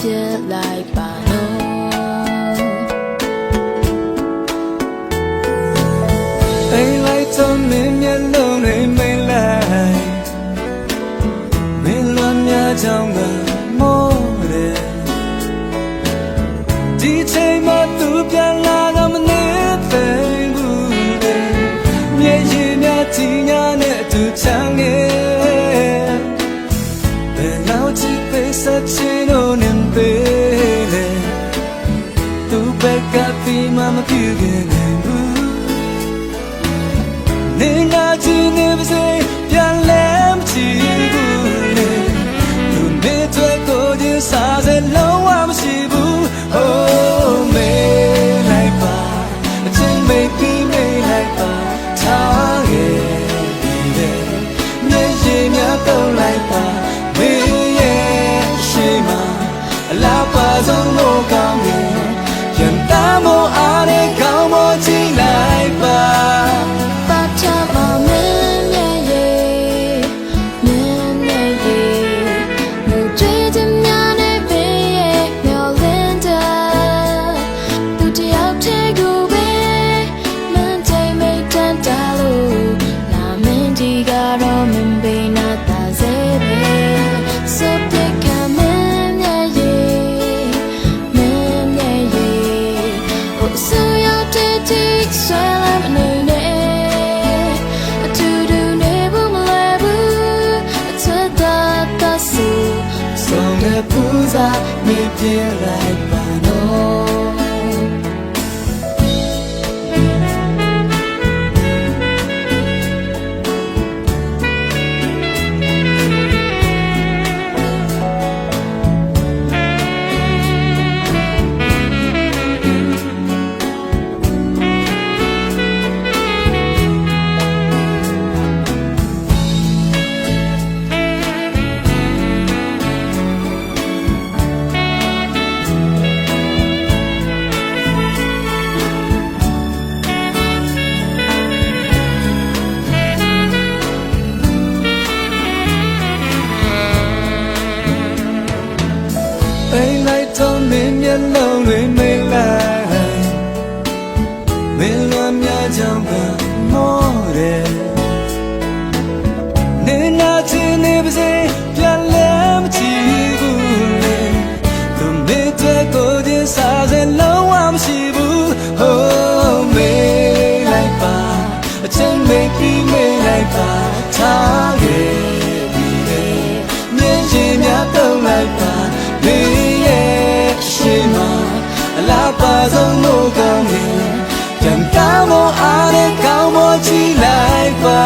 ဖြစ်လိုက်ပါတော့အိမ်လိုက်တော့မင်းမျက်လုံးတွေမိတ်လိုက်မင်းလွန်များကြောင့်ကမောတယ်ဒီချိန်မှသူပြန်လာတော့မနေသိဘူးလေမျက်ရည်များတီညာနဲ့အတူချမ်းငယ်ဘယ်လောက်ချစ်ပေးဆက်ချင်လို့နေပေလေသူဘက်ကပြီးမှမဖြစ်ခင်နိုင်ဘူးနေငါချင်နေပါစေပြန်လဲမချင်ဘူးလေသူနေတွေ့ကိုချင်းစားစလုံးဝမရှိဘူး Oh မေးလိုက်ပါအချိန်မေးပြီးမေးလိုက်ပါထားခဲ့ပြီးတယ်မျက်ရည်များကုန်လိုက်ပါမေးရဲ့ရှိမှအလားပါဆုံးလို့ကောင်းတယ်ပြန်တာမို့အားနဲ့ကောင်းမို့ကြည့်လိုက်ပါပူဇာမေးပြလိုက်ပါတော့အိမ်လိုက်တော့မင်းမျက်လုံးတွေမိတ်လိုက်မင်းလွန်များကြောင့်ကမောတယ်နေနာချင်နေပါစေပြန်လဲမချင်ဘူးလေသူမေးတဲ့ကိုချင်းစားစလုံးဝမရှိဘူး Oh မေးလိုက်ပါအချိန်မေးပြီးမေးလိုက်ပါထားခဲ့ပြီးတယ်မျက်ရည်များကုန်လိုက်ပါမေးအလားပါဆုံးလို့ကောင်းတယ်ပြန်ကောင်းမို့အားနဲ့ကောင်းမို့ကြည့်လိုက်ပါ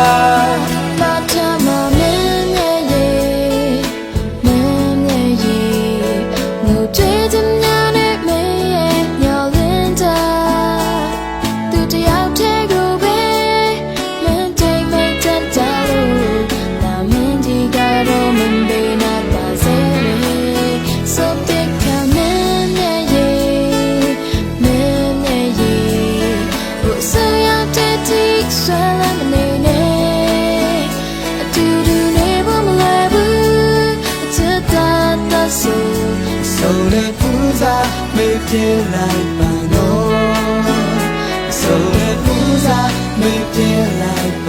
ဘာထမမင်းရဲ့ရေမင်းရဲ့ရေငိုကြွေးချင်တဲ့မင်းရဲ့ညော်လင်းတာသူတယောက်တည်းကိုပဲမင်းတိတ်မိတ်တတ်တာလို့လာမင်းဒီကတော့မင်းဘေးနာပါစေဆိုတဲ့ဆိုတဲ့ပူဇာမေးပြလိုက်ပါတော့ဆိုတဲ့ပူဇာမေးပြလိုက်ပါ